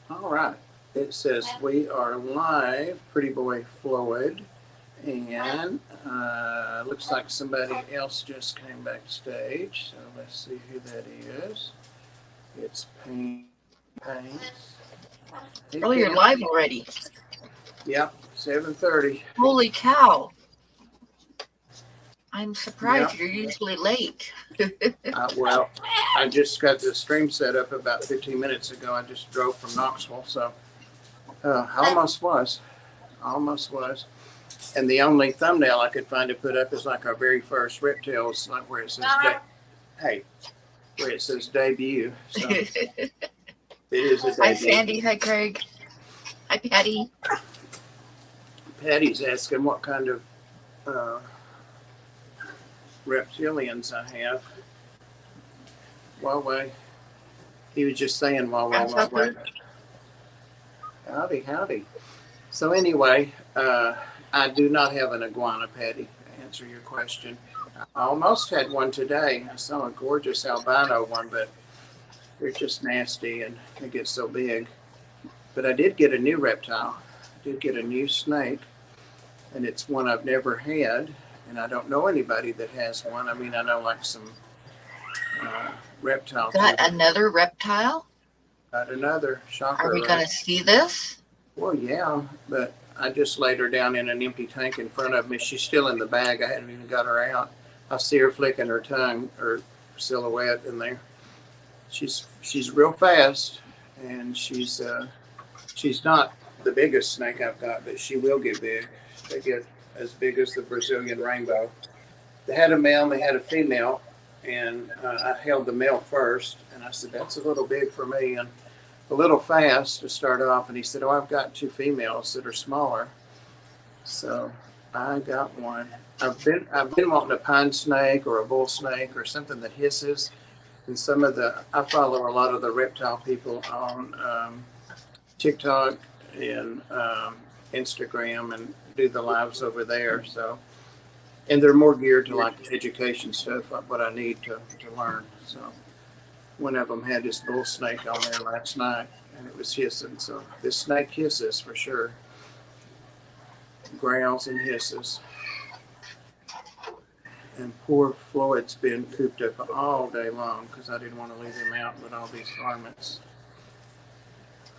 All right. It says we are live, Pretty Boy Floyd, and looks like somebody else just came backstage. So let's see who that is. It's Paints. Hey, Oh, you're Pam. live already. Yep, 7:30. Holy cow. I'm surprised. Yep. You're usually late. Well, I just got the stream set up about 15 minutes ago. I just drove from Knoxville, so almost was. Almost was. And the only thumbnail I could find to put up is like our very first Reptiles, like where it says, where it says debut. So it is a debut. Hi, Sandy. Hi, Craig. Hi, Patty. Patty's asking what kind of reptilians I have. Huawei. He was just saying Huawei. Howdy, howdy. So anyway, I do not have an iguana, Patty, to answer your question. I almost had one today. I saw a gorgeous albino one, but they're just nasty and they get so big. But I did get a new reptile. I did get a new snake, and it's one I've never had, and I don't know anybody that has one. I mean, I know like some reptile. Got another reptile? Got another shocker. Are we going to see this? Well, yeah, but I just laid her down in an empty tank in front of me. She's still in the bag. I hadn't even got her out. I see her flicking her tongue or silhouette in there. She's real fast, and she's not the biggest snake I've got, but she will get big. They get as big as the Brazilian rainbow. They had a male and they had a female, and I held the male first, and I said, that's a little big for me and a little fast to start off. And he said, oh, I've got two females that are smaller. So I got one. I've been wanting a pine snake or a bull snake or something that hisses. And I follow a lot of the reptile people on TikTok and Instagram and do the lives over there. So, and they're more geared to like education stuff, like what I need to learn. So one of them had this bull snake on there last night, and it was hissing. So this snake hisses for sure. Growls and hisses. And poor Floyd's been cooped up all day long because I didn't want to leave him out with all these varmints.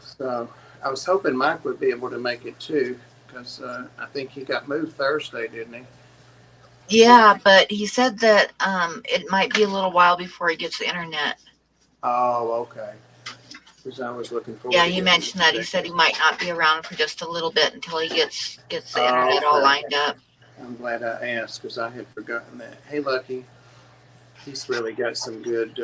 So I was hoping Mike would be able to make it too, because I think he got moved Thursday, didn't he? Yeah, but he said that it might be a little while before he gets the internet. Oh, okay. Because I was looking forward. Yeah, he mentioned that. He said he might not be around for just a little bit until he gets the internet all lined up. I'm glad I asked because I had forgotten that. Hey, Lucky, he's really got some good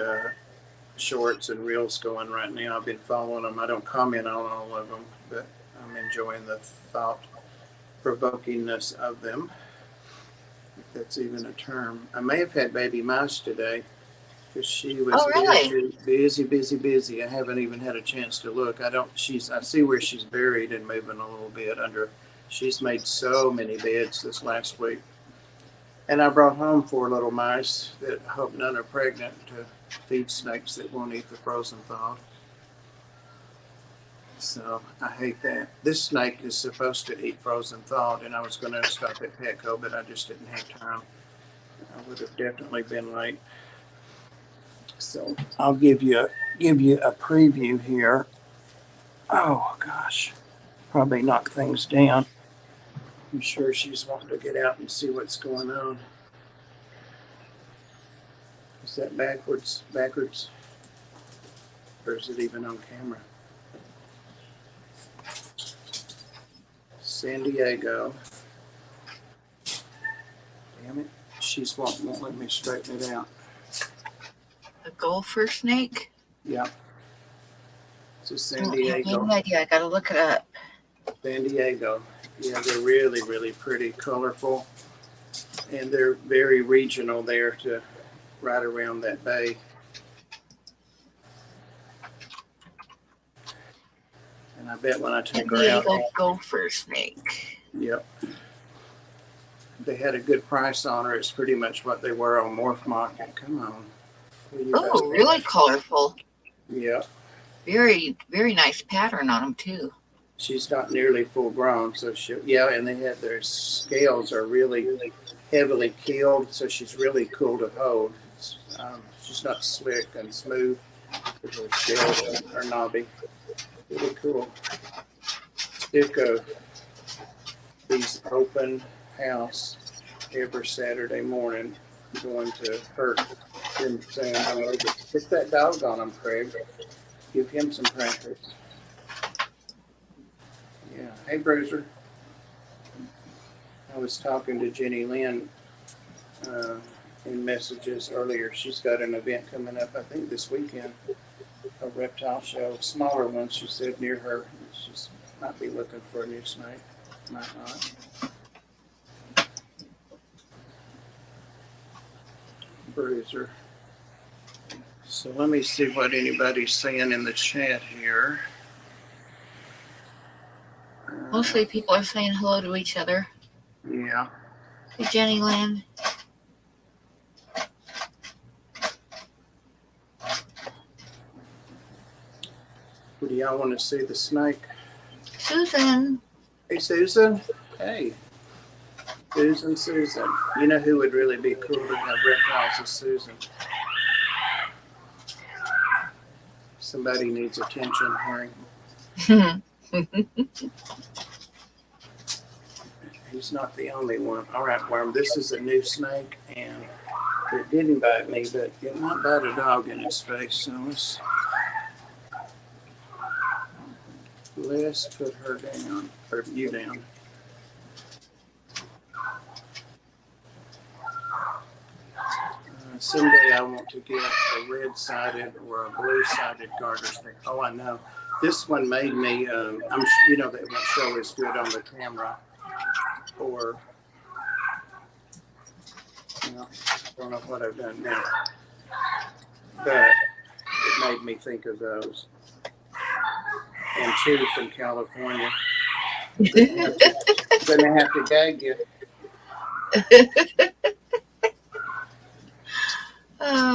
shorts and reels going right now. I've been following them. I don't comment on all of them, but I'm enjoying the thought-provokingness of them, if that's even a term. I may have had baby mouse today because she was busy. I haven't even had a chance to look. I see where she's buried and moving a little bit under. She's made so many beds this last week. And I brought home 4 little mice that I hope none are pregnant to feed snakes that won't eat the frozen thawed. So I hate that. This snake is supposed to eat frozen thawed, and I was going to stop at Petco, but I just didn't have time. I would have definitely been late. So I'll give you a preview here. Oh gosh, probably knock things down. I'm sure she's wanting to get out and see what's going on. Is that backwards? Or is it even on camera? San Diego. Damn it. She's won't let me straighten it out. A gopher snake? Yeah. It's a San Diego. No idea. I gotta look it up. San Diego. Yeah, they're really, really pretty, colorful, and they're very regional there to right around that bay. And I bet when I take her out, gopher snake. Yep. They had a good price on her. It's pretty much what they were on Morph Market. Come on. Well, you got Oh, really colorful. yeah. Very, very nice pattern on them too. She's not nearly full grown, so she yeah, and they have their scales are really heavily keeled, so she's really cool to hold. She's not slick and smooth, but her scales are knobby. Really cool. Stucco, these open house every Saturday morning, going to Herp in San Jose. Put that dog on him, Craig. Give him some practice. Yeah. Hey, Bruiser. I was talking to Jenny Lynn uh, in messages earlier. She's got an event coming up, I think, this weekend. A reptile show, smaller one, she said, near her. She's might be looking for a new snake. Might not. Bruiser. So let me see what anybody's saying in the chat here. Mostly people are saying hello to each other. Yeah. Hey, Jenny Lynn. Do y'all want to see the snake? Susan. Hey, Susan. Hey. Susan. You know who would really be cool to have reptiles is Susan. Somebody needs attention here. He's not the only one. All right, Worm, this is a new snake, and it didn't bite me, but it might bite a dog in its face. So let's put her down, or you down. Someday I want to get a red-sided or a blue-sided garter snake. Oh, I know. This one made me, you know, that won't show as good on the camera. Or, you know, I don't know what I've done now. But it made me think of those. And two from California. Gonna have to gag you.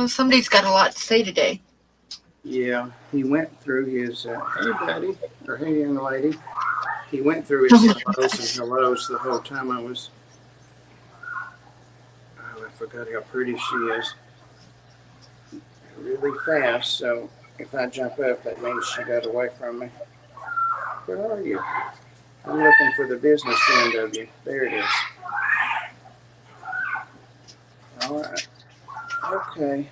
Somebody's got a lot to say today. Yeah, he went through his, hey buddy, or hey young lady. He went through his hellos and hellos the whole time I was, oh, I forgot how pretty she is. Really fast, so if I jump up, that means she got away from me. Where are you? I'm looking for the business end of you. There it is. All right. Okay.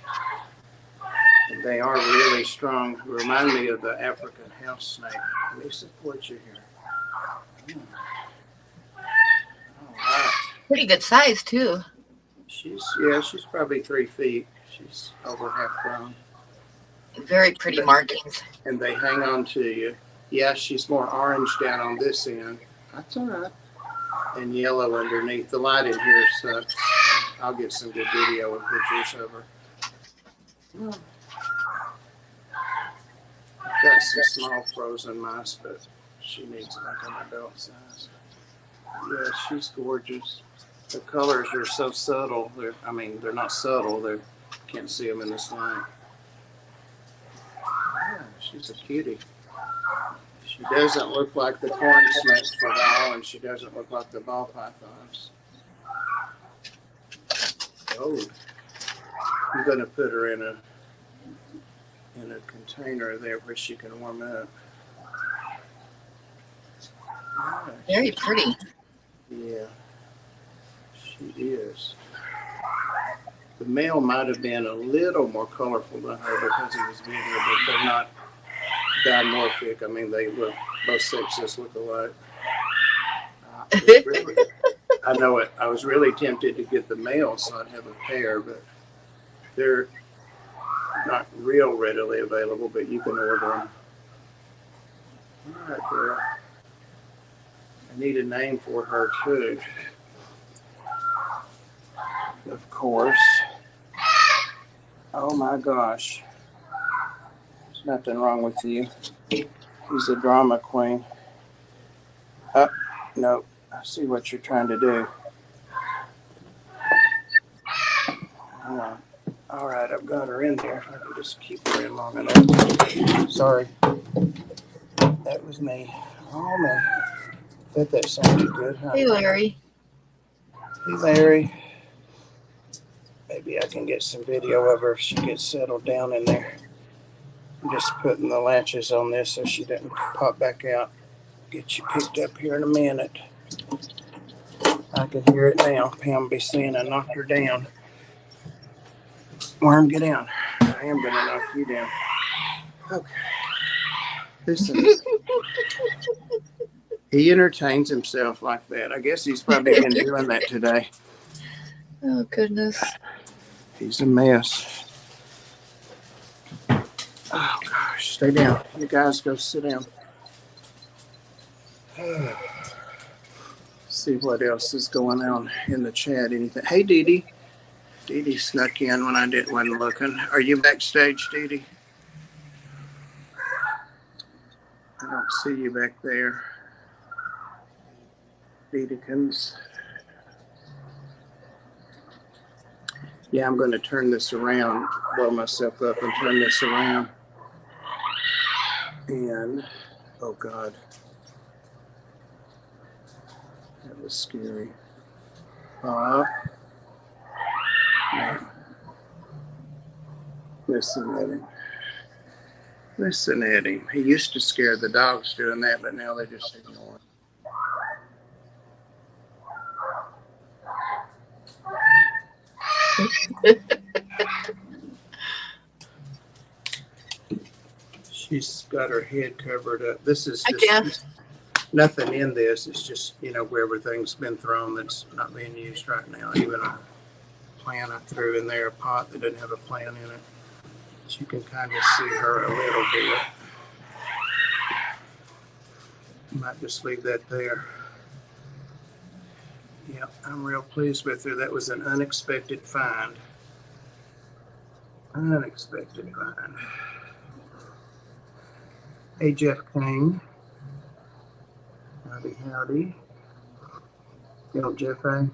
They are really strong. Remind me of the African house snake. Let me support you here. All right. Pretty good size too. She's probably 3 feet. She's over half grown. Very pretty markings. And they hang on to you. Yeah, she's more orange down on this end. That's all right. And yellow underneath. The light in here sucks. I'll get some good video and pictures of her. Oh. Got some small frozen mice, but she needs like an adult size. Yeah, she's gorgeous. The colors are so subtle. They're not subtle. They can't see them in this light. Yeah, she's a cutie. She doesn't look like the corn snakes for all, and she doesn't look like the ball pythons. Oh, I'm going to put her in a container there where she can warm up. Yeah, Very pretty. Yeah, she is. The male might have been a little more colorful than her because he was bigger, but they're not dimorphic. I mean, they look, both sexes look alike. Really, I know it. I was really tempted to get the male so I'd have a pair, but they're not real readily available, but you can order them. All right, girl. I need a name for her too. Of course. Oh my gosh. There's nothing wrong with you. She's a drama queen. Oh, no. I see what you're trying to do. Hold on. All right, I've got her in there. I can just keep her in long enough. Sorry, that was me. Oh man, bet that sounded good, huh? Hey, Larry. Hey, Larry. Maybe I can get some video of her if she gets settled down in there. I'm just putting the latches on this so she doesn't pop back out. Get you picked up here in a minute. I can hear it now. Pam be saying I knocked her down. Worm, get down. I am going to knock you down. Okay. Listen. He entertains himself like that. I guess he's probably been doing that today. Oh, goodness. He's a mess. Oh, gosh. Stay down. You guys go sit down. See what else is going on in the chat. Anything? Hey, Dee Dee. Dee Dee snuck in when I wasn't looking. Are you backstage, Dee Dee? I don't see you back there. Dee Dee comes. Yeah, I'm going to turn this around, blow myself up and turn this around. And, oh God, that was scary. Man. Listen at him. Listen at him. He used to scare the dogs doing that, but now they just ignore him. She's got her head covered up. This is just nothing in this. It's just, where everything's been thrown that's not being used right now. Even a plant I threw in there, a pot that didn't have a plant in it. You can kind of see her a little bit. Might just leave that there. Yeah, I'm real pleased with her. That was an unexpected find. Unexpected find. Hey, Jeff Kane. Howdy, howdy. Yo, Jeff A.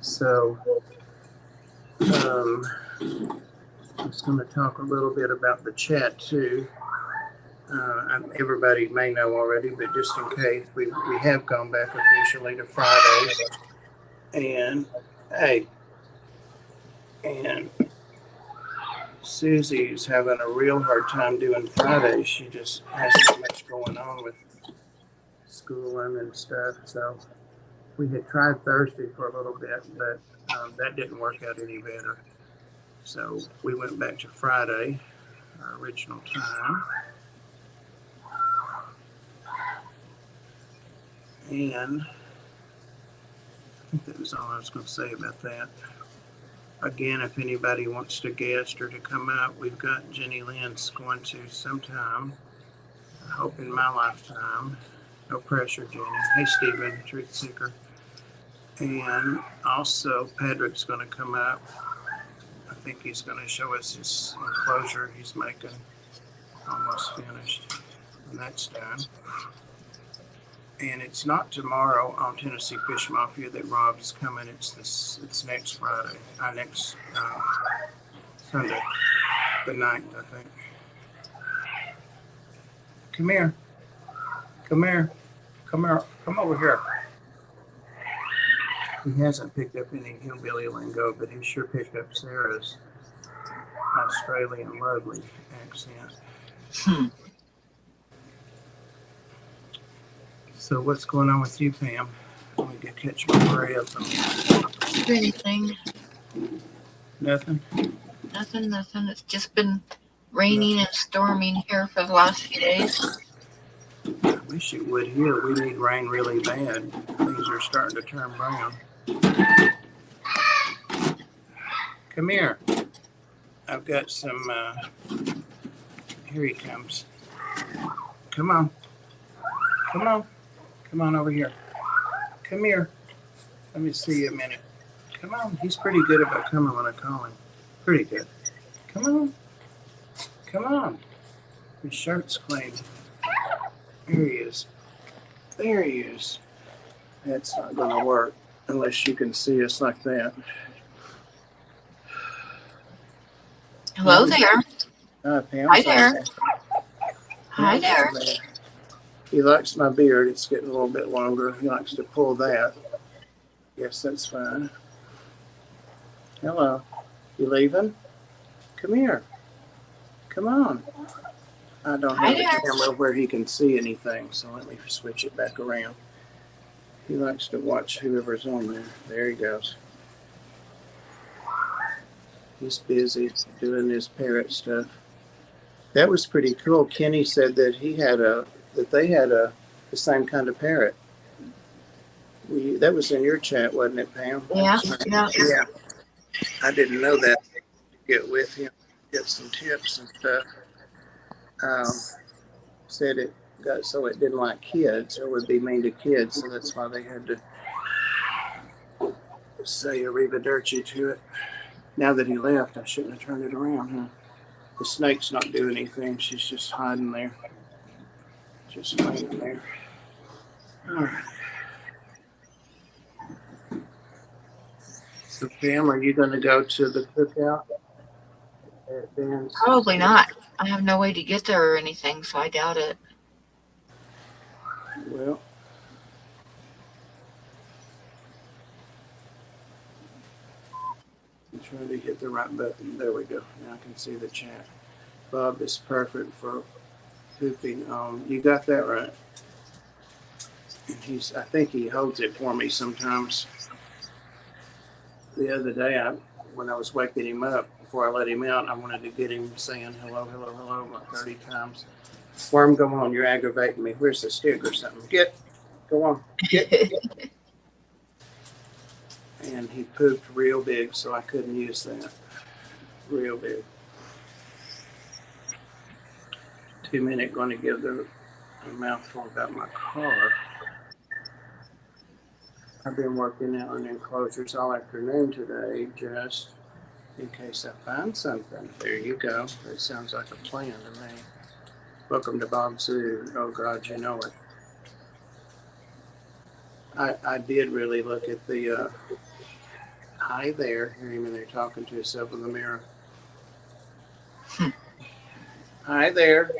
So, I'm just going to talk a little bit about the chat too. Everybody may know already, but just in case, we have gone back officially to Fridays. And hey, and Susie's having a real hard time doing Fridays. She just has so much going on with schooling and stuff. So we had tried Thursday for a little bit, but that didn't work out any better. So we went back to Friday, our original time. And I think that was all I was going to say about that. Again, if anybody wants to guest or to come out, we've got Jenny Lynn's going to sometime. I hope in my lifetime. No pressure, Jenny. Hey, Stephen, Truth Seeker. And also, Patrick's going to come up. I think he's going to show us his enclosure he's making. Almost finished. And that's done. And it's not tomorrow on Tennessee Fish Mafia that Rob is coming. It's next Friday. Next Sunday. The 9th, I think. Come here. Come here. Come here. Come over here. He hasn't picked up any hillbilly lingo, but he sure picked up Sarah's Australian lovely accent. So what's going on with you, Pam? Let me catch my breath. Anything? Nothing? Nothing. It's just been raining and storming here for the last few days. I wish it would here. We need rain really bad. Things are starting to turn brown. Come here. I've got some, here he comes. Come on. Come on. Come on over here. Come here. Let me see you a minute. Come on. He's pretty good about coming when I call him. Pretty good. Come on. Come on. His shirt's clean. There he is. There he is. That's not going to work unless you can see us like that. Hello there. Hi Pam's on there. there. Hi Pam's there. on there. He likes my beard. It's getting a little bit longer. He likes to pull that. Yes, that's fine. Hello. You leaving? Come here. Come on. I don't Hi have the there. camera where he can see anything, so let me switch it back around. He likes to watch whoever's on there. There he goes. He's busy doing his parrot stuff. That was pretty cool. Kenny said that they had the same kind of parrot. That was in your chat, wasn't it, Pam? Yeah. Yeah. Yeah. I didn't know that. Get with him, get some tips and stuff. Said it got so it didn't like kids or would be mean to kids, so that's why they had to say arrivederci to it. Now that he left, I shouldn't have turned it around, huh? The snake's not doing anything. She's just hiding there. Just laying there. All right. So, Pam, are you going to go to the cookout at Dan's? Probably not. I have no way to get there or anything, so I doubt it. Well, I'm trying to hit the right button. There we go. Now I can see the chat. Bob is perfect for pooping on. You got that right. And I think he holds it for me sometimes. The other day, when I was waking him up, before I let him out, I wanted to get him saying hello, hello, hello about 30 times. Worm, go on, you're aggravating me. Where's the stick or something? Go on, get. And he pooped real big, so I couldn't use that. Real big. 2 minute, going to give a mouthful about my car. I've been working out on enclosures all afternoon today, just in case I find something. There you go. That sounds like a plan to me. Welcome to Bob's Zoo. Oh God, you know it. I did really look at the hi there. Hear him in there talking to himself in the mirror. Hi there.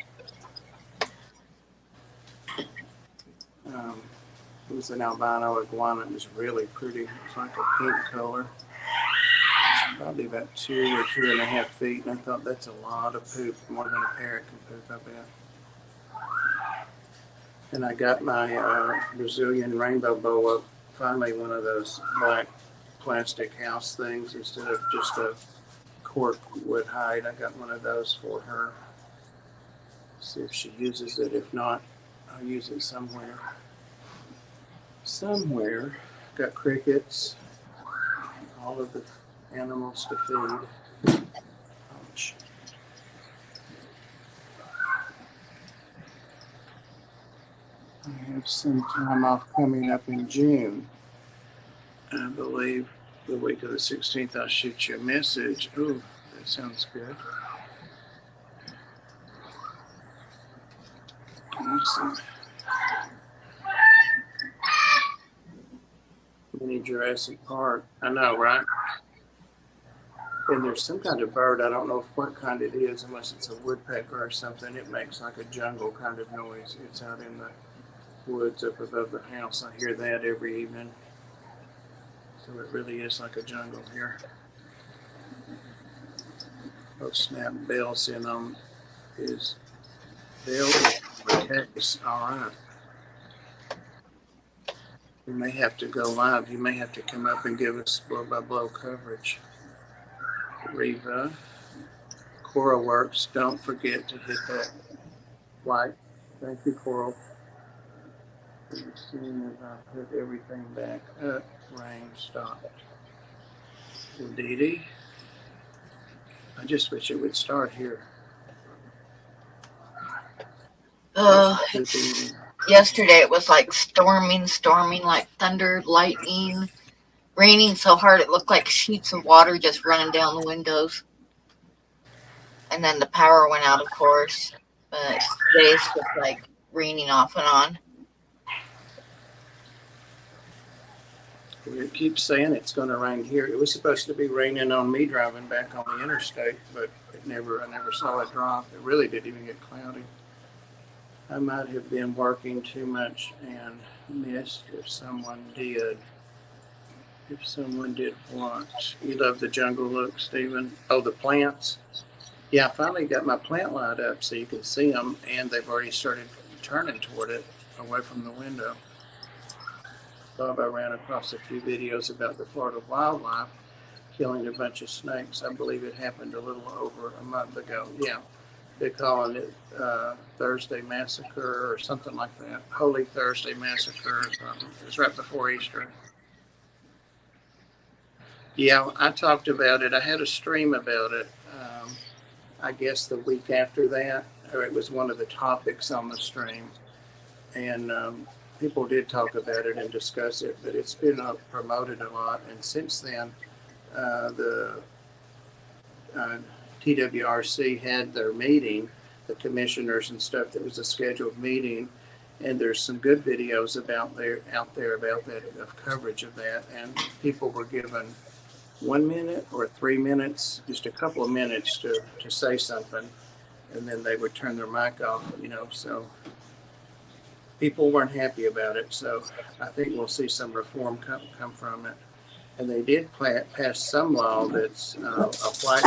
It was an albino iguana. It was really pretty. It's like a pink color. It's probably about 2 or 2.5 feet. And I thought that's a lot of poop, more than a parrot can poop, I bet. And I got my Brazilian rainbow boa, finally one of those black plastic house things instead of just a cork wood hide. I got one of those for her. See if she uses it. If not, I'll use it somewhere. Got crickets, all of the animals to feed. Ouch. I have some time off coming up in June. I believe the week of the 16th, I'll shoot you a message. Ooh, that sounds good. Awesome. Mini Jurassic Park. I know, right? And there's some kind of bird. I don't know what kind it is, unless it's a woodpecker or something. It makes like a jungle kind of noise. It's out in the woods up above the house. I hear that every evening. So it really is like a jungle here. Oh snap! Bell's in on his Bell is all right. We may have to go live. You may have to come up and give us blow by blow coverage. Reva, Coral Works. Don't forget to hit that like. Thank you, Coral. As soon as I put everything back up, rain stopped. Indeedy. I just wish it would start here. Yesterday it was like storming, like thunder, lightning, raining so hard it looked like sheets of water just running down the windows. And then the power went out, of course. But today it's just like raining off and on. It keeps saying it's going to rain here. It was supposed to be raining on me driving back on the interstate, but I never saw it drop. It really didn't even get cloudy. I might have been working too much and missed if someone did. If someone did what? You love the jungle look, Stephen? Oh, the plants? Yeah, I finally got my plant light up so you can see them, and they've already started turning toward it away from the window. Bob, I ran across a few videos about the Florida wildlife killing a bunch of snakes. I believe it happened a little over a month ago. Yeah, they're calling it Thursday Massacre or something like that. Holy Thursday Massacre or something. It was right before Easter. Yeah, I talked about it. I had a stream about it. I guess the week after that, or it was one of the topics on the stream, and people did talk about it and discuss it. But it's been promoted a lot, and since then, the TWRC had their meeting, the commissioners and stuff. That was a scheduled meeting, and there's some good videos out there about that, of coverage of that, and people were given 1 minute or 3 minutes, just a couple of minutes to say something, and then they would turn their mic off, so people weren't happy about it. So I think we'll see some reform come from it. And they did pass some law that's a flight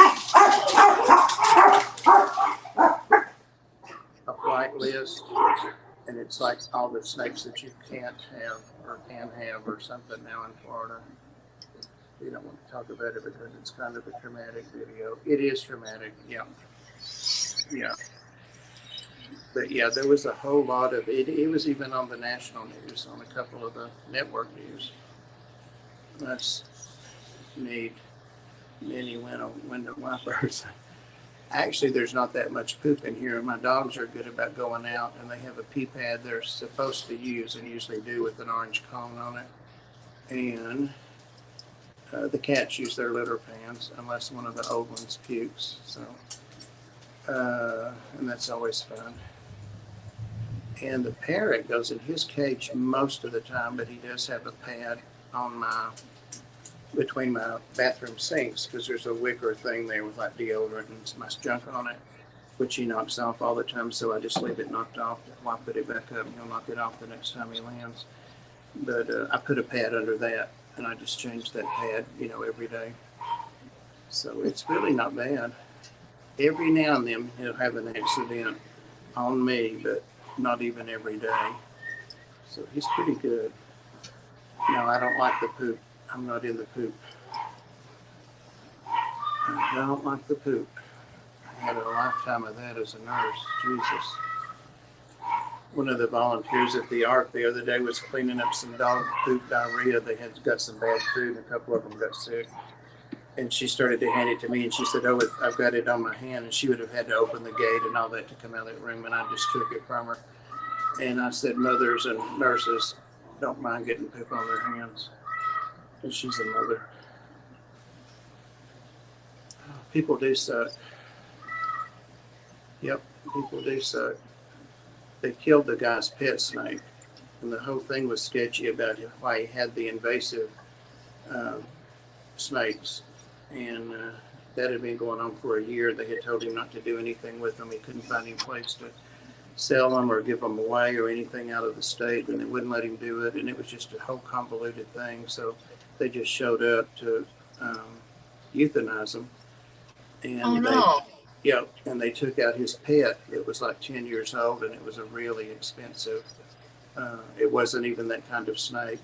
list, and it's like all the snakes that you can't have or can have or something now in Florida. We don't want to talk about it because it's kind of a traumatic video. It is traumatic, yeah. But yeah, there was a whole lot of it. It was even on the national news, on a couple of the network news. Let's need many window wipers. Actually, there's not that much poop in here. My dogs are good about going out, and they have a pee pad they're supposed to use and usually do with an orange cone on it. And the cats use their litter pans unless one of the old ones pukes. So, and that's always fun. And the parrot goes in his cage most of the time, but he does have a pad on between my bathroom sinks, because there's a wicker thing there with like deodorant and my junk on it, which he knocks off all the time. So I just leave it knocked off while I put it back up, and he'll knock it off the next time he lands. But I put a pad under that, and I just change that pad, every day. So it's really not bad. Every now and then he'll have an accident on me, but not even every day. So he's pretty good. No, I don't like the poop. I'm not in the poop. I don't like the poop. I had a lifetime of that as a nurse. Jesus. One of the volunteers at the Ark the other day was cleaning up some dog poop diarrhea. They had got some bad food, and a couple of them got sick. And she started to hand it to me, and she said, "Oh, I've got it on my hand." And she would have had to open the gate and all that to come out of that room, and I just took it from her. And I said, mothers and nurses don't mind getting poop on their hands. And she's a mother. People do suck. Yep, people do suck. They killed the guy's pet snake, and the whole thing was sketchy about why he had the invasive snakes. And that had been going on for a year. They had told him not to do anything with them. He couldn't find any place to sell them or give them away or anything out of the state, and they wouldn't let him do it. And it was just a whole convoluted thing. So they just showed up to euthanize him. And and they took out his pet. It was like 10 years old, and it was a really expensive. It wasn't even that kind of snake.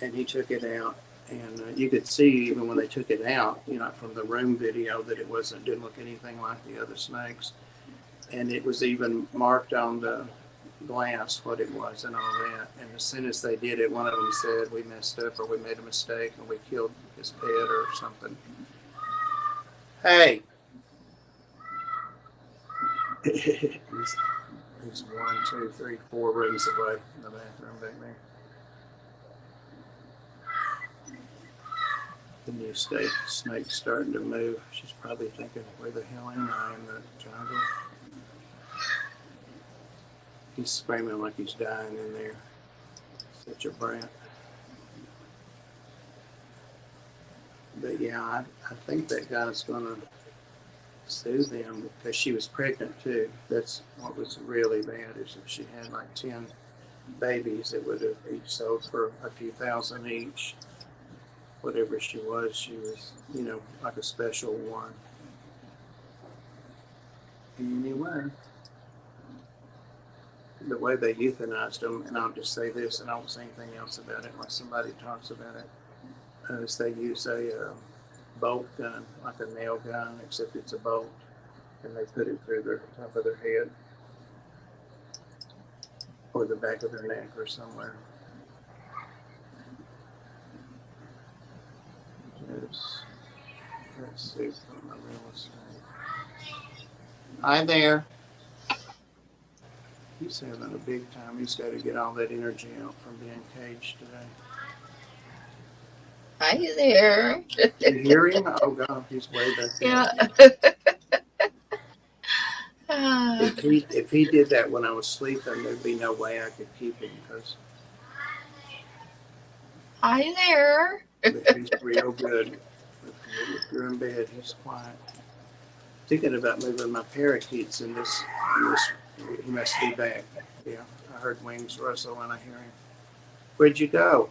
And he took it out. And you could see even when they took it out, from the room video, that it didn't look anything like the other snakes. And it was even marked on the glass what it was and all that. And as soon as they did it, one of them said, "We messed up," or "We made a mistake and we killed his pet," or something. Hey. He's 1, 2, 3, 4 rooms away in the bathroom back there. The new snake's starting to move. She's probably thinking, where the hell am I in the jungle? He's screaming like he's dying in there. Such a brat. But yeah, I think that guy's gonna sue them because she was pregnant too. That's what was really bad is if she had like 10 babies, it would have each sold for a few thousand each. Whatever she was, like a special one. Anyway, the way they euthanized them, and I'll just say this, and I won't say anything else about it unless somebody talks about it, is they use a bolt gun, like a nail gun, except it's a bolt, and they put it through the top of their head or the back of their neck or somewhere. Just, let's see from the real estate. Hi there. He's having a big time. He's got to get all that energy out from being caged today. Hi there. You hear him? Oh God, he's way back there. Yeah. If he did that when I was sleeping, there'd be no way I could keep him because Hi there. he's real good. If you're in bed, he's quiet. Thinking about moving my parakeets in this. He must be back. Yeah, I heard wings rustle and I hear him. Where'd you go?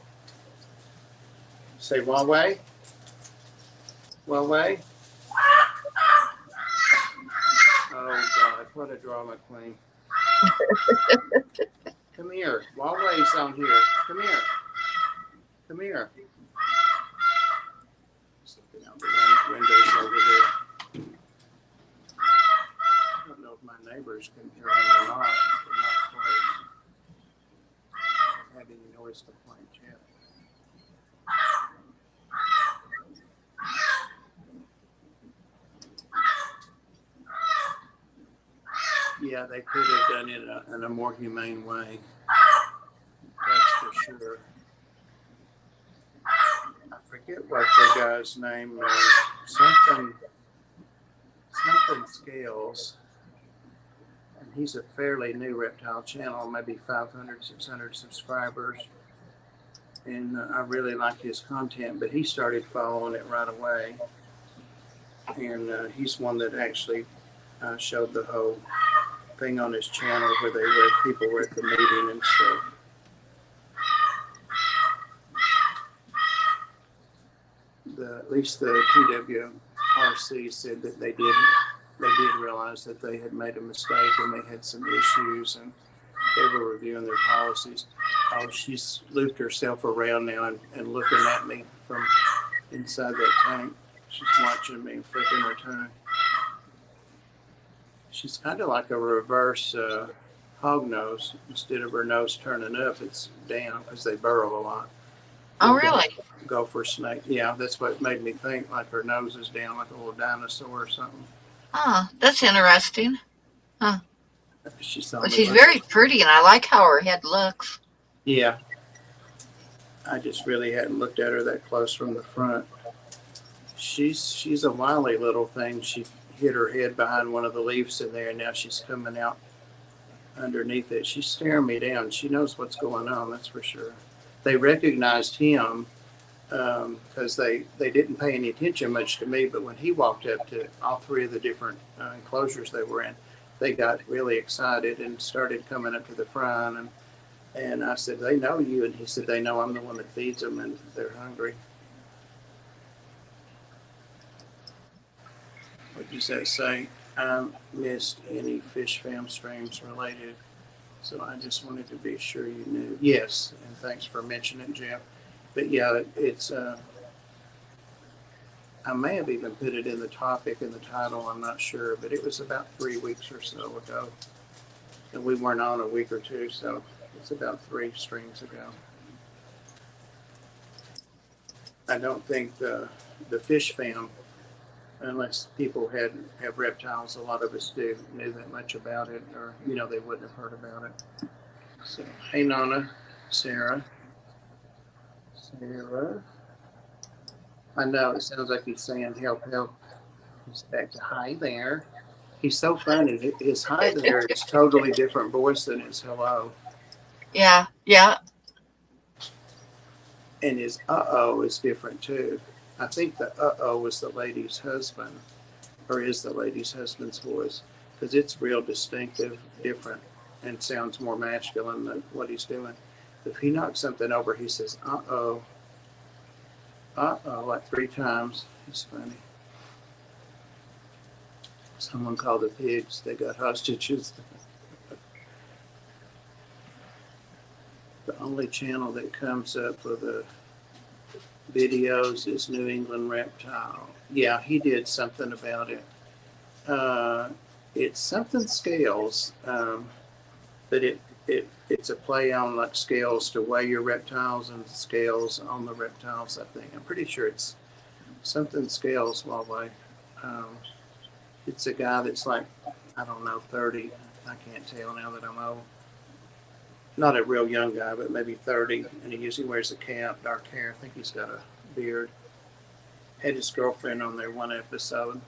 Say Huawei? Huawei? Oh God, what a drama queen. Come here. Huawei's on here. Come here. Come here. Just looking out the windows over there. I don't know if my neighbors can hear him or not. They're not close. I don't have any noise complaints yet. Yeah, they could have done it in a more humane way. That's for sure. I forget what the guy's name is. Something Scales. And he's a fairly new reptile channel, maybe 500, 600 subscribers. And I really like his content, but he started following it right away. And he's one that actually showed the whole thing on his channel where people were at the meeting and stuff. At least the PWRC said that they did realize that they had made a mistake and they had some issues and they were reviewing their policies. Oh, she's looped herself around now and looking at me from inside that tank. She's watching me flicking her tongue. She's kind of like a reverse hog nose. Instead of her nose turning up, it's down because they burrow a lot. Oh, really? Gopher snake. Yeah, that's what made me think like her nose is down like a little dinosaur or something. Oh, that's interesting. Huh. She's very pretty, and I like how her head looks. Yeah. I just really hadn't looked at her that close from the front. She's a wily little thing. She hit her head behind one of the leaves in there, and now she's coming out underneath it. She's staring me down. She knows what's going on, that's for sure. They recognized him because they didn't pay any attention much to me, but when he walked up to all three of the different enclosures they were in, they got really excited and started coming up to the front. And I said, they know you. And he said, they know I'm the one that feeds them and they're hungry. What does that say? I missed any fish fam streams related. So I just wanted to be sure you knew. Yes, and thanks for mentioning it, Jeff. But yeah, it's, I may have even put it in the topic in the title, I'm not sure, but it was about 3 weeks or so ago. And we weren't on a week or two, so it's about 3 streams ago. I don't think the fish fam, unless people have reptiles, a lot of us knew that much about it, or they wouldn't have heard about it. So hey Nona, Sarah. I know it sounds like he's saying help. He's back to hi there. He's so funny. His hi there is totally different voice than his hello. Yeah. And his uh-oh is different too. I think the uh-oh was the lady's husband, or is the lady's husband's voice, because it's real distinctive, different, and sounds more masculine than what he's doing. If he knocks something over, he says, uh-oh, uh-oh, like 3 times. It's funny. Someone called the pigs. They got hostages. The only channel that comes up for the videos is New England Reptile. Yeah, he did something about it. It's something scales, but it's a play on like scales to weigh your reptiles and scales on the reptiles. I think I'm pretty sure it's something scales while it's a guy that's like, I don't know, 30. I can't tell now that I'm old. Not a real young guy, but maybe 30, and he usually wears a cap, dark hair. I think he's got a beard. Had his girlfriend on there one episode.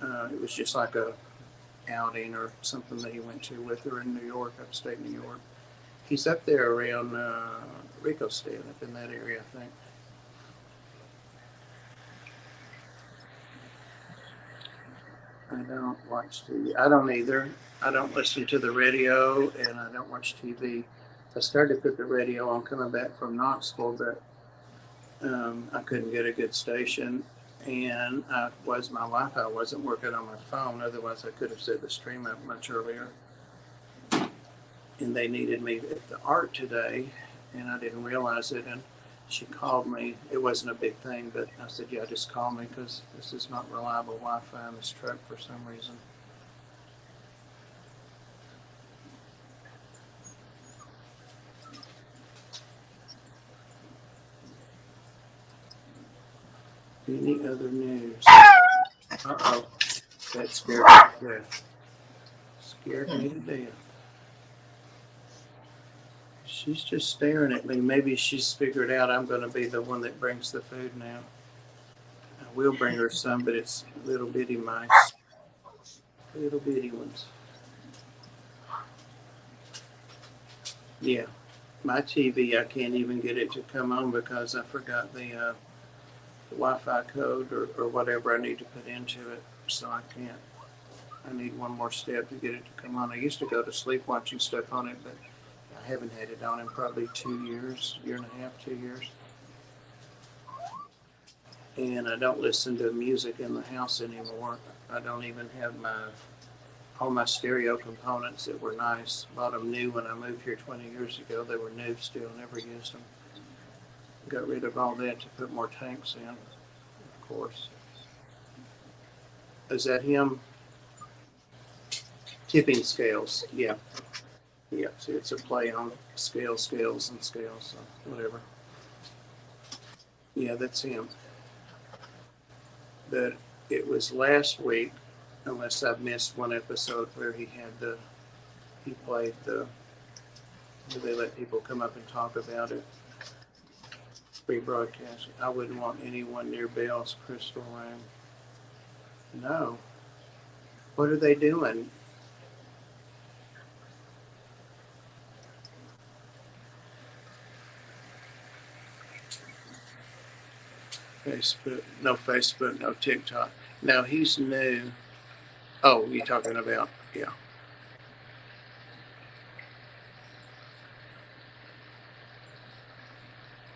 It was just like a outing or something that he went to with her in New York, upstate New York. He's up there around Rico State, up in that area, I think. I don't watch TV. I don't either. I don't listen to the radio, and I don't watch TV. I started to put the radio on coming back from Knoxville, but I couldn't get a good station, and my Wi-Fi wasn't working on my phone. Otherwise, I could have set the stream up much earlier. And they needed me at the art today, and I didn't realize it. And she called me. It wasn't a big thing, but I said, "Yeah, just call me because this is not reliable Wi-Fi in this truck for some reason." Any other news? Uh-oh. That scared me to death. Scared me to death. She's just staring at me. Maybe she's figured out I'm going to be the one that brings the food now. I will bring her some, but it's little bitty mice. Little bitty ones. Yeah. My TV, I can't even get it to come on because I forgot the Wi-Fi code or whatever I need to put into it. So I can't. I need one more step to get it to come on. I used to go to sleep watching stuff on it, but I haven't had it on in probably 2 years, year and a half, 2 years. And I don't listen to music in the house anymore. I don't even have all my stereo components that were nice. Bought them new when I moved here 20 years ago. They were new still, never used them. Got rid of all that to put more tanks in, of course. Is that him? Tipping scales, yeah. Yeah, see, it's a play on scales, and scales, so whatever. Yeah, that's him. But it was last week, unless I've missed one episode where he played where they let people come up and talk about it. Free broadcast. I wouldn't want anyone near Bell's crystal room. No. What are they doing? Facebook, no TikTok. Now he's new. Oh, you're talking about, yeah.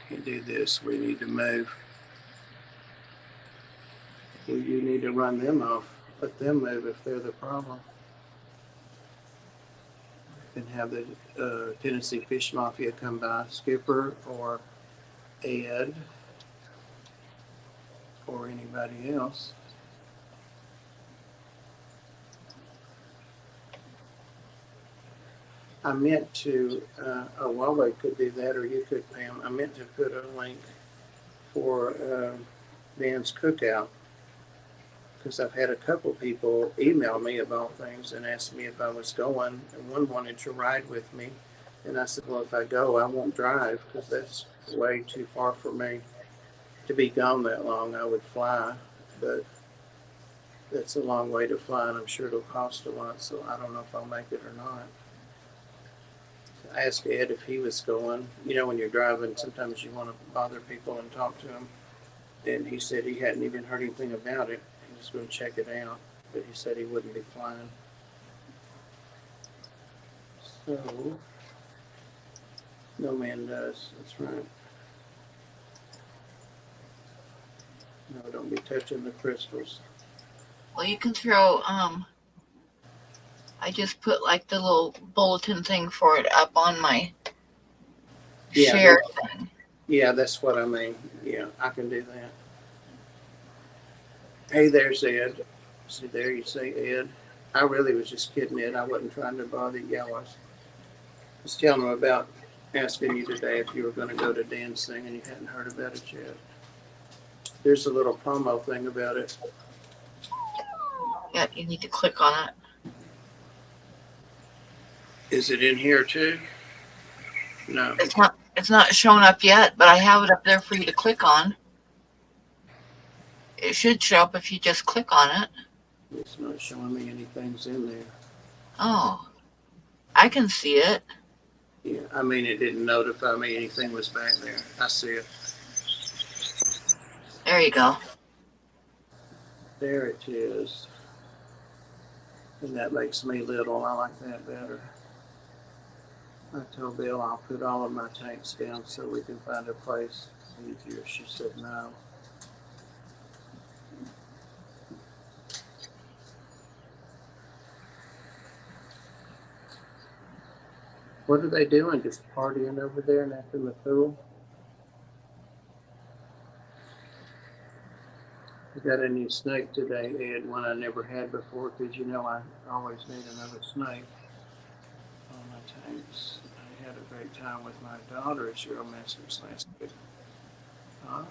Can't do this. We need to move. Well, you need to run them off. Let them move if they're the problem. You can have the Tennessee Fish Mafia come by, Skipper or Ed or anybody else. I meant to, Huawei could do that, or you could, Pam. I meant to put a link for Dan's cookout because I've had a couple people email me about things and ask me if I was going, and one wanted to ride with me. And I said, well, if I go, I won't drive because that's way too far for me to be gone that long. I would fly, but that's a long way to fly, and I'm sure it'll cost a lot, so I don't know if I'll make it or not. I asked Ed if he was going. You know, when you're driving, sometimes you want to bother people and talk to them. And he said he hadn't even heard anything about it. He was going to check it out, but he said he wouldn't be flying. So, no man does. That's right. No, don't be touching the crystals. Well, you can throw, I just put like the little bulletin thing for it up on my share thing. Yeah, that's what I mean. Yeah, I can do that. Hey, there's Ed. See there, you see Ed. I really was just kidding, Ed. I wasn't trying to bother you. I was telling him about asking you today if you were going to go to Dan's thing and you hadn't heard about it yet. There's a little promo thing about it. Yeah, you need to click on it. Is it in here too? No. It's not showing up yet, but I have it up there for you to click on. It should show up if you just click on it. It's not showing me anything's in there. Oh, I can see it. Yeah, I mean, it didn't notify me anything was back there. I see it. There you go. There it is. And that makes me little. I like that better. I told Bill I'll put all of my tanks down so we can find a place easier. She said no. What are they doing? Just partying over there and after the pool? I got a new snake today, Ed, one I never had before, because you know I always need another snake on my tanks. I had a great time with my daughter at Cheryl Masters last week. Ah.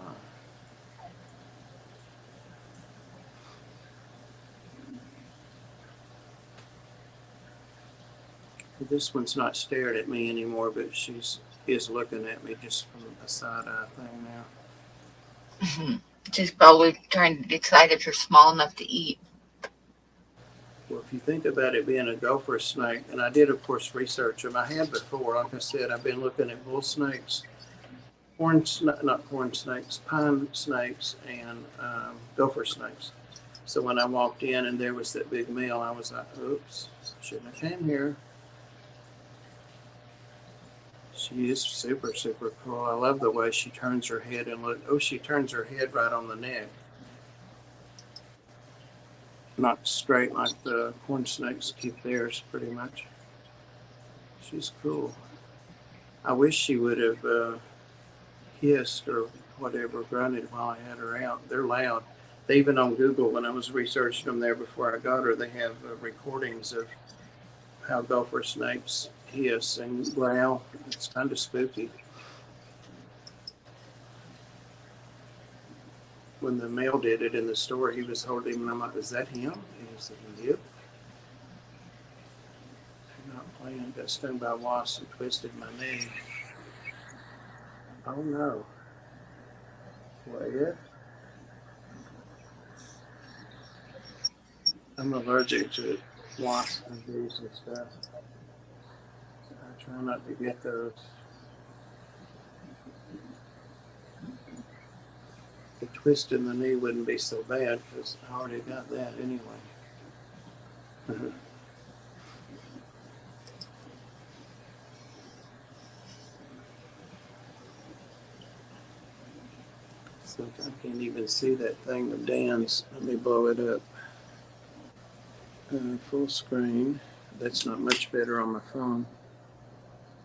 This one's not staring at me anymore, but is looking at me just from a side eye thing now. She's probably trying to decide if you're small enough to eat. Well, if you think about it being a gopher snake, and I did, of course, research them. I had before, like I said, I've been looking at bull snakes, pine snakes, and gopher snakes. So when I walked in and there was that big male, I was like, oops, shouldn't have came here. She is super, super cool. I love the way she turns her head and look. Oh, she turns her head right on the neck. Not straight like the corn snakes keep theirs, pretty much. She's cool. I wish she would have hissed or whatever, grunted while I had her out. They're loud. They even on Google, when I was researching them there before I got her, they have recordings of how gopher snakes hiss and growl. It's kind of spooky. When the male did it in the store, he was holding him, and I'm like, is that him? And he said, yep. I'm not playing. Got stung by wasps and twisted my knee. Oh no. What? I'm allergic to wasps and bees and stuff. I try not to get those. The twist in the knee wouldn't be so bad because I already got that anyway. So I can't even see that thing of Dan's. Let me blow it up. Full screen. That's not much better on my phone.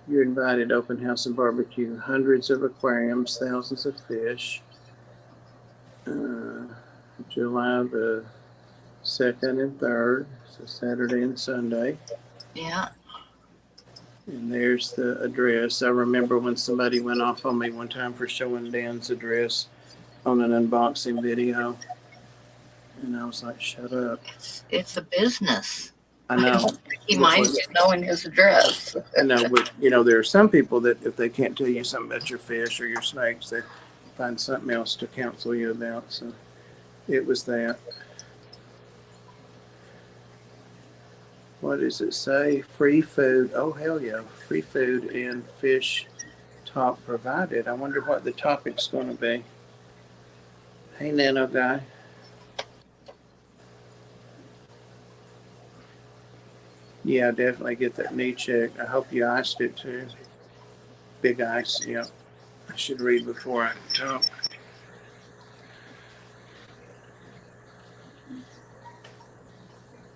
You're invited, open house and barbecue. Hundreds of aquariums, thousands of fish. July the 2nd and 3rd, so Saturday and Sunday. Yeah. And there's the address. I remember when somebody went off on me one time for showing Dan's address on an unboxing video. And I was like, shut up. It's a business. I know. He minds you knowing his address. I know, but there are some people that if they can't tell you something about your fish or your snakes, they find something else to counsel you about. So it was that. What does it say? Free food. Oh, hell yeah. Free food and fish talk provided. I wonder what the topic's going to be. Hey, Nano guy. Yeah, definitely get that knee checked. I hope you iced it too. Big ice, yeah. I should read before I talk.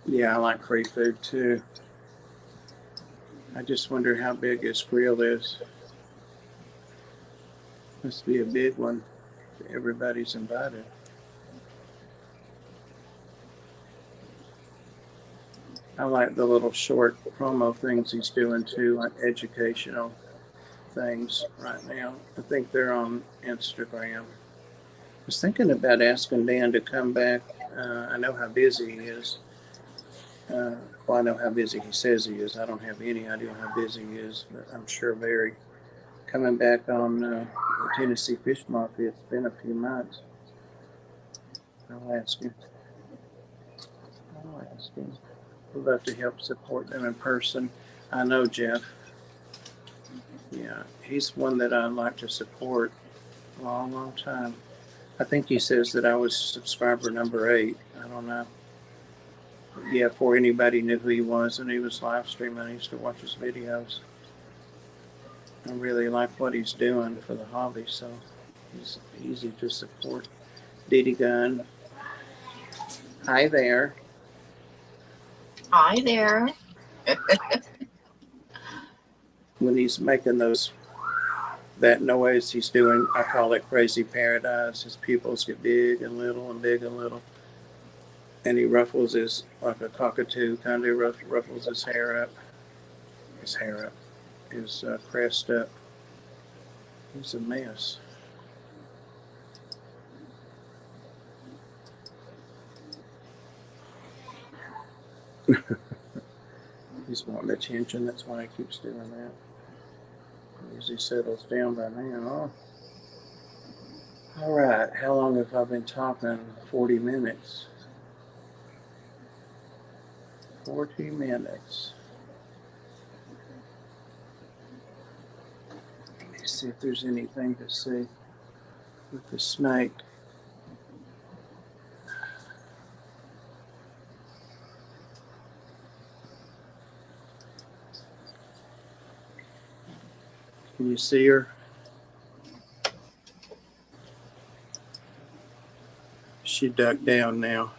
Yeah, I like free food too. I just wonder how big his grill is. Must be a big one. Everybody's invited. I like the little short promo things he's doing too, like educational things right now. I think they're on Instagram. I was thinking about asking Dan to come back. I know how busy he is. Well, I know how busy he says he is. I don't have any idea how busy he is, but I'm sure very. Coming back on the Tennessee Fish Market, it's been a few months. I'll ask him. We'd love to help support them in person. I know Jeff. Yeah, he's one that I'd like to support a long, long time. I think he says that I was subscriber number 8. I don't know. Yeah, before anybody knew who he was and he was live streaming, I used to watch his videos. I really like what he's doing for the hobby, so he's easy to support. Diddy Gun. Hi there. Hi there. When he's making that noise he's doing, I call it crazy paradise. His pupils get big and little and big and little. And he ruffles like a cockatoo, kind of ruffles his hair up. His crest up. He's a mess. He's wanting attention. That's why he keeps doing that. As he settles down by now. All right. How long have I been talking? 40 minutes. 40 minutes. Let me see if there's anything to see with the snake. Can you see her? She ducked down now.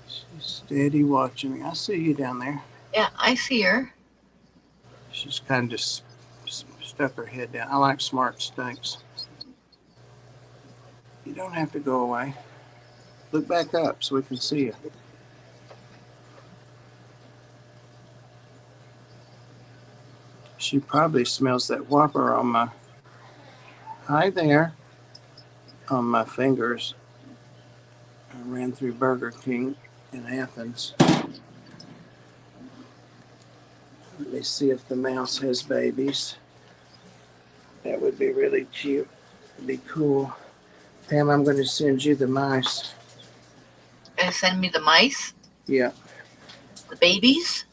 She's steady watching me. I see you down there. Yeah, I see her. She's kind of stuck her head down. I like smart snakes. You don't have to go away. Look back up so we can see you. She probably smells that whopper on my... Hi there. On my fingers. I ran through Burger King in Athens. Let me see if the mouse has babies. That would be really cute. It'd be cool. Pam, I'm going to send you the mice. Gonna send me the mice? Yeah. The babies?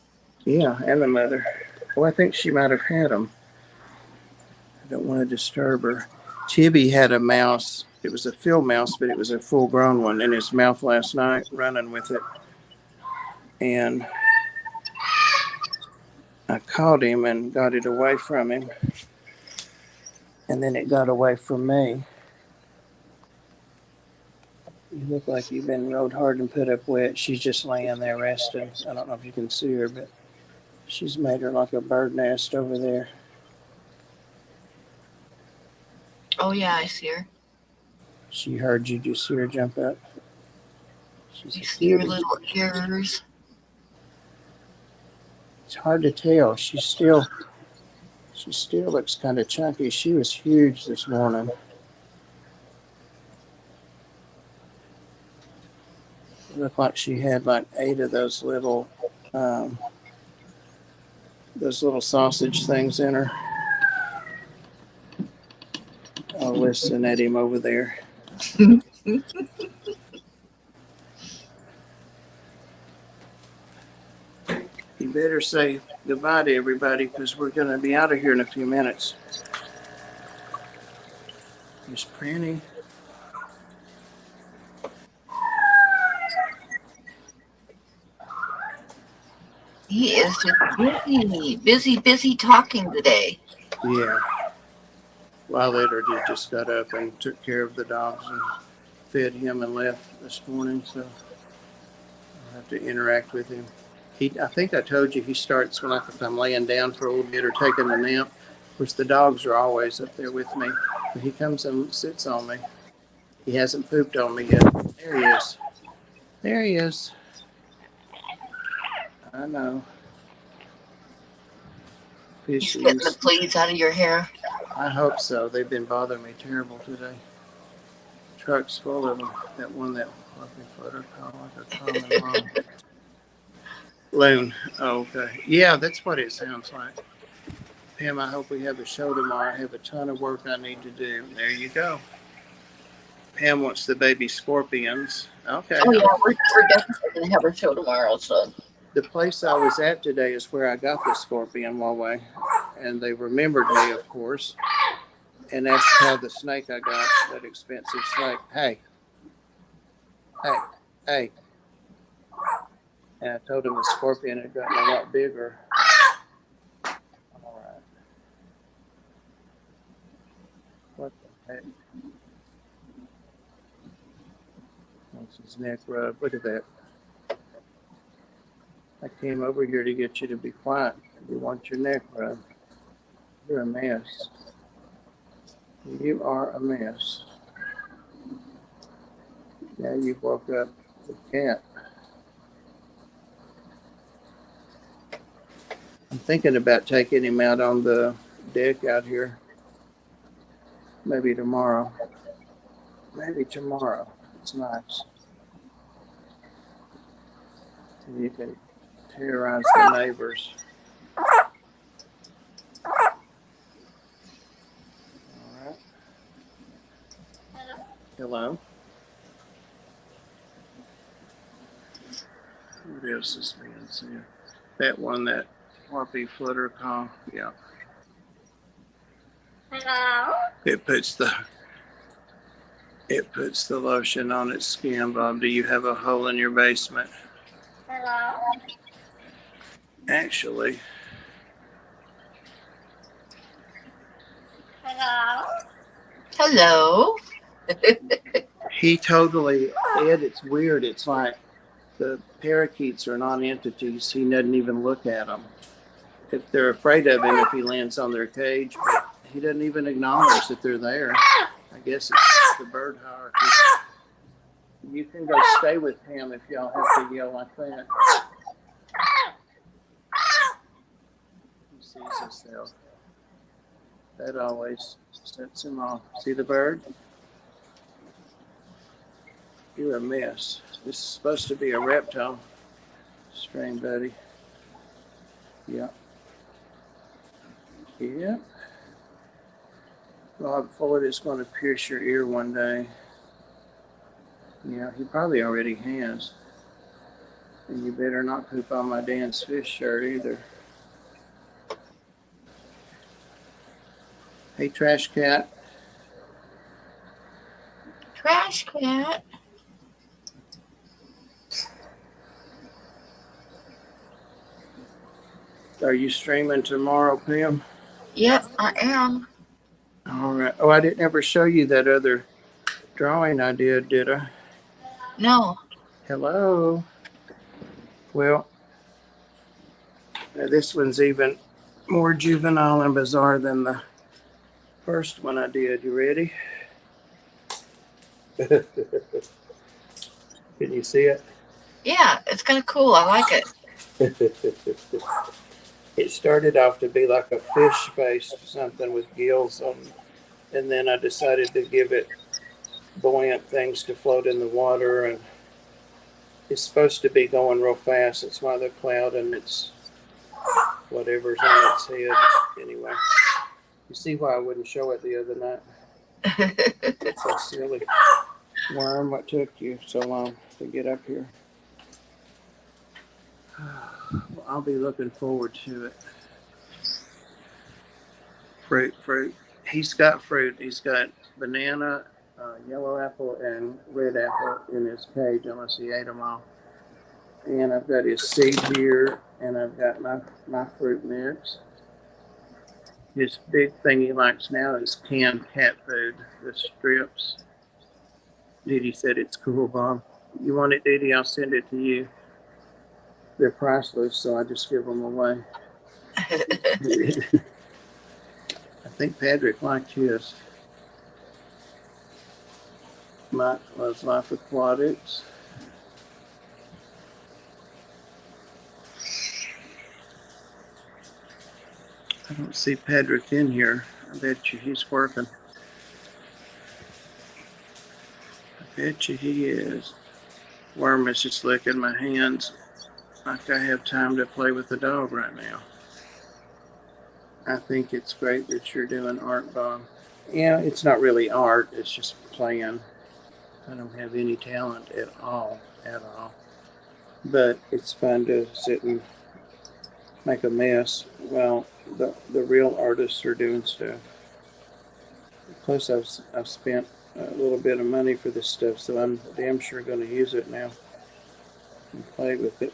Yeah, and the mother. Oh, I think she might have had them. I don't want to disturb her. Tibby had a mouse. It was a field mouse, but it was a full-grown one in his mouth last night, running with it. And I caught him and got it away from him. And then it got away from me. You look like you've been rode hard and put up wet. She's just laying there resting. I don't know if you can see her, but she's made her like a bird nest over there. Oh, yeah, I see her. She heard you. Did you see her jump up? You see her little ears. It's hard to tell. She still looks kind of chunky. She was huge this morning. It looked like she had like 8 of those little sausage things in her. Oh, listen at him over there. You better say goodbye to everybody because we're going to be out of here in a few minutes. Miss Pranny. He is just busy talking today. Yeah. Well, I literally just got up and took care of the dogs and fed him and left this morning, so I'll have to interact with him. I think I told you he starts when if I'm laying down for a little bit or taking a nap. Of course, the dogs are always up there with me, but he comes and sits on me. He hasn't pooped on me yet. There he is. There he is. I know. He's getting the Fishies. fleas out of your hair. I hope so. They've been bothering me terrible today. Truck's full of them. That one that fluffy flutter call like a common lawn. Loon. Oh, okay. Yeah, that's what it sounds like. Pam, I hope we have a show tomorrow. I have a ton of work I need to do. There you go. Pam wants the baby scorpions. Okay. Oh yeah, we're definitely gonna have a show tomorrow. So The place I was at today is where I got the scorpion Huawei, and they remembered me, of course. And that's how the snake I got, that expensive snake. Hey, hey. And I told him the scorpion had gotten a lot bigger. All right. What the heck? Wants his neck rubbed. Look at that. I came over here to get you to be quiet. You want your neck rubbed. You're a mess. You are a mess. Now you've woke up the cat. I'm thinking about taking him out on the deck out here. Maybe tomorrow. Maybe tomorrow. It's nice. And you can terrorize the neighbors. All right. Hello. What else is being said? That one, that Harpy flutter call. Yeah. Hello. It puts the lotion on its skin, Bob. Do you have a hole in your basement? Hello. Actually, Hello. hello. he totally, Ed, it's weird. It's like the parakeets are non-entities. He doesn't even look at them. If they're afraid of him if he lands on their cage, but he doesn't even acknowledge that they're there. I guess it's the bird hierarchy. You can go stay with him if y'all have to yell like that. He sees himself. That always sets him off. See the bird? You're a mess. This is supposed to be a reptile strain, buddy. Yep. Yep. Bob Ford is going to pierce your ear one day. Yeah, he probably already has. And you better not poop on my Dan's fish shirt either. Hey, trash cat. Trash cat. Are you streaming tomorrow, Pam? Yep, I am. All right. Oh, I didn't ever show you that other drawing I did I? No. Hello. Well, this one's even more juvenile and bizarre than the first one I did. You ready? Can you see it? Yeah, it's kind of cool. I like it. It started off to be like a fish face or something with gills on, and then I decided to give it buoyant things to float in the water, and it's supposed to be going real fast. That's why the cloud and it's whatever's on its head. Anyway, you see why I wouldn't show it the other night? It's so silly. Worm, what took you so long to get up here? Well, I'll be looking forward to it. Fruit. He's got fruit. He's got banana, yellow apple, and red apple in his cage unless he ate them all. And I've got his seed here, and I've got my fruit mix. His big thing he likes now is canned cat food, the strips. Didi said it's cool, Bob. You want it, Didi? I'll send it to you. They're priceless, so I just give them away. I think Patrick liked his. Mike loves Life Aquatics. I don't see Patrick in here. I bet you he's working. I bet you he is. Worm is just licking my hands like I have time to play with the dog right now. I think it's great that you're doing art, Bob. Yeah, it's not really art. It's just playing. I don't have any talent at all. But it's fun to sit and make a mess while the real artists are doing stuff. Plus, I've spent a little bit of money for this stuff, so I'm damn sure going to use it now and play with it.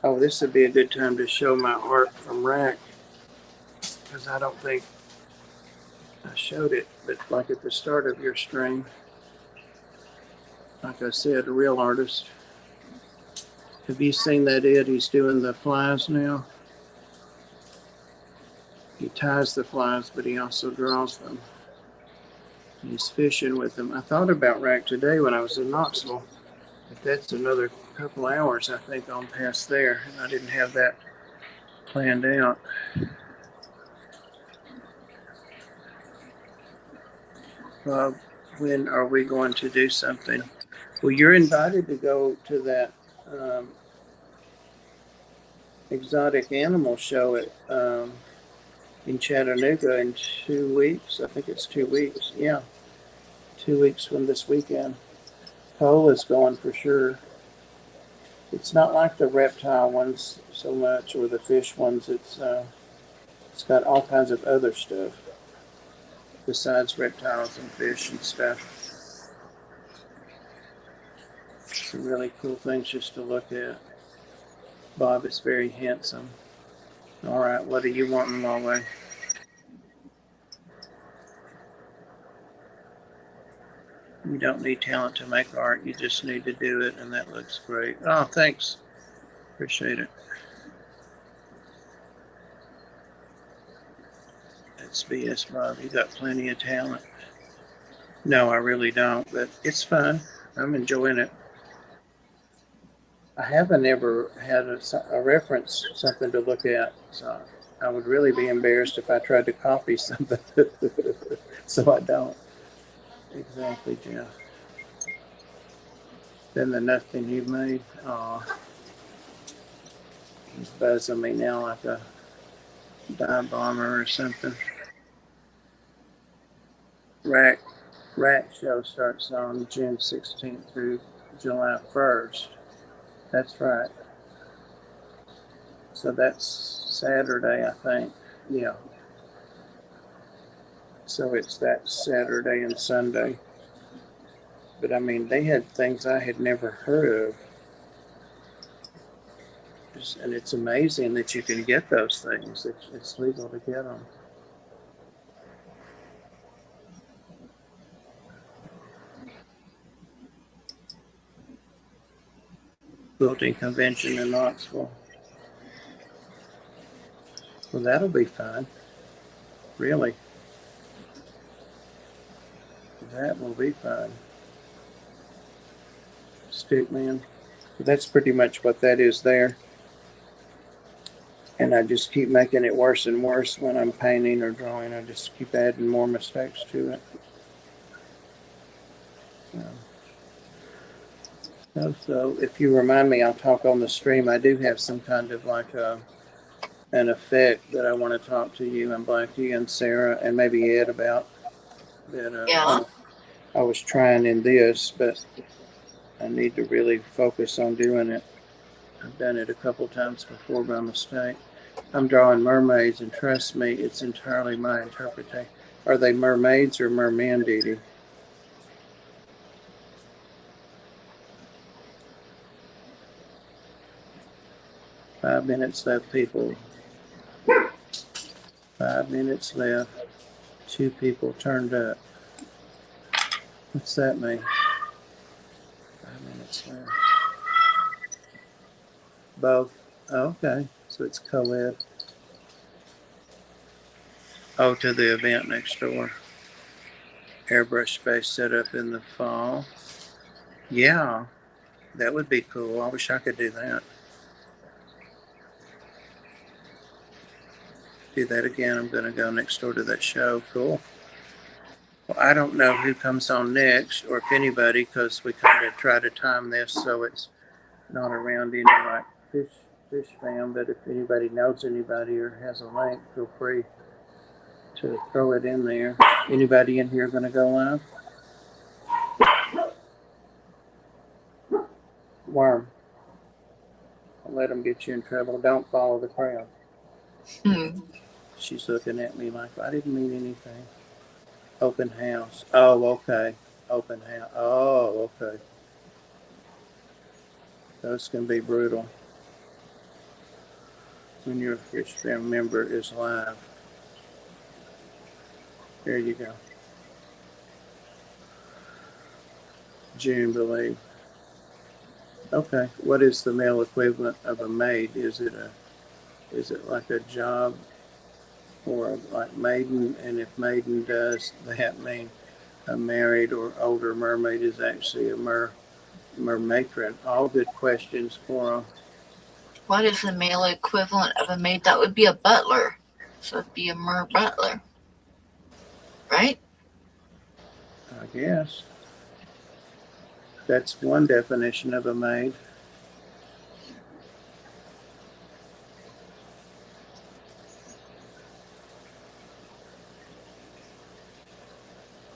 Oh, this would be a good time to show my art from Rack, because I don't think I showed it, but like at the start of your stream, like I said, a real artist. Have you seen that, Ed? He's doing the flies now. He ties the flies, but he also draws them. He's fishing with them. I thought about Rack today when I was in Knoxville, but that's another couple hours, I think, on past there. And I didn't have that planned out. Bob, when are we going to do something? Well, you're invited to go to that exotic animal show at in Chattanooga in 2 weeks. I think it's 2 weeks. Yeah, 2 weeks from this weekend. Cole is going for sure. It's not like the reptile ones so much, or the fish ones. It's got all kinds of other stuff besides reptiles and fish and stuff. Some really cool things just to look at. Bob is very handsome. All right, what are you wanting, Lawway? You don't need talent to make art. You just need to do it, and that looks great. Oh, thanks. Appreciate it. That's BS, Bob. You got plenty of talent. No, I really don't, but it's fun. I'm enjoying it. I haven't ever had a reference, something to look at, so I would really be embarrassed if I tried to copy something. So I don't. Exactly, Jeff. Then the nothing you made. Aw. He's buzzing me now like a dive bomber or something. Rack show starts on June 16th through July 1st. That's right. So that's Saturday, I think. Yeah. So it's that Saturday and Sunday. But I mean, they had things I had never heard of. And it's amazing that you can get those things. It's legal to get them. Quilting convention in Knoxville. Well, that'll be fun. Really. That will be fun. Stickman. That's pretty much what that is there. And I just keep making it worse and worse when I'm painting or drawing. I just keep adding more mistakes to it. So if you remind me, I'll talk on the stream. I do have some kind of like an effect that I want to talk to you and Blackie and Sarah and maybe Ed about. That Yeah. I was trying in this, but I need to really focus on doing it. I've done it a couple times before by mistake. I'm drawing mermaids, and trust me, it's entirely my interpretation. Are they mermaids or mermen, Dee Dee? Five minutes left, people. 5 minutes left. 2 people turned up. What's that mean? 5 minutes left. Both. Oh, okay. So it's co-ed. Oh, to the event next door. Airbrush space set up in the fall. Yeah, that would be cool. I wish I could do that. Do that again. I'm going to go next door to that show. Cool. Well, I don't know who comes on next or if anybody, because we kind of try to time this so it's not around any like fish fam. But if anybody knows anybody or has a link, feel free to throw it in there. Anybody in here going to go live? Worm. I'll let them get you in trouble. Don't follow the crowd. She's looking at me like I didn't mean anything. Open house. Oh, okay. Open house. Oh, okay. Those can be brutal when your fish fam member is live. There you go. June, believe. Okay. What is the male equivalent of a maid? Is it like a job or like maiden? And if maiden does that mean a married or older mermaid is actually a mermatron? All good questions, Cora. What is the male equivalent of a maid? That would be a butler. So it'd be a mer butler. Right? I guess. That's one definition of a maid.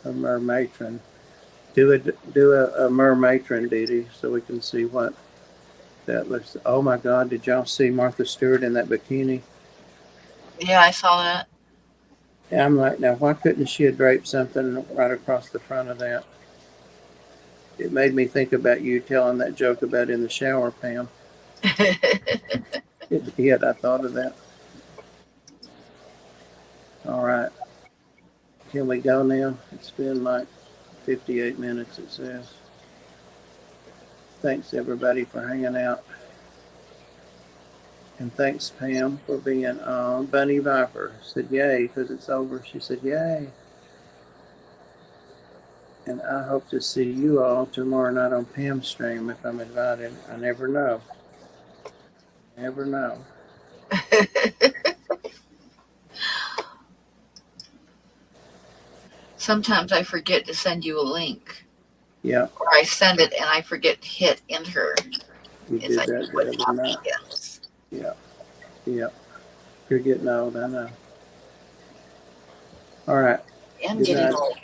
A mermatron. Do a mermatron, Dee Dee, so we can see what that looks. Oh my God! Did y'all see Martha Stewart in that bikini? Yeah, I saw that. Yeah, I'm like, now why couldn't she have draped something right across the front of that? It made me think about you telling that joke about in the shower, Pam. It did. I thought of that. All right. Can we go now? It's been like 58 minutes, it says. Thanks, everybody, for hanging out. And thanks, Pam, for being on. Bunny Viper said yay because it's over. She said yay. And I hope to see you all tomorrow night on Pam's stream if I'm invited. I never know. Never know. Sometimes I forget to send you a link. Yeah. Or I send it and I forget to hit enter. You did that the other night. Yes. Yeah. Yeah. You're getting old, I know. All right. I'm Good getting night. old.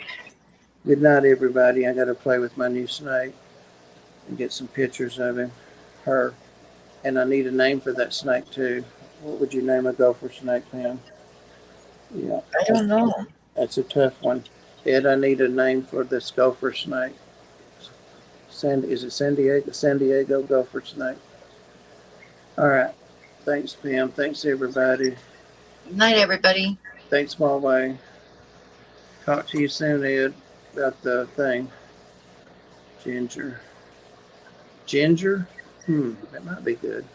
Good night, everybody. I got to play with my new snake and get some pictures of him, her. And I need a name for that snake, too. What would you name a gopher snake, Pam? Yeah. I don't know. That's a tough one. Ed, I need a name for this gopher snake. Is it San Diego? San Diego gopher snake. All right. Thanks, Pam. Thanks, everybody. Good night, everybody. Thanks, Smallway. Talk to you soon, Ed, about the thing. Ginger. Ginger? That might be good.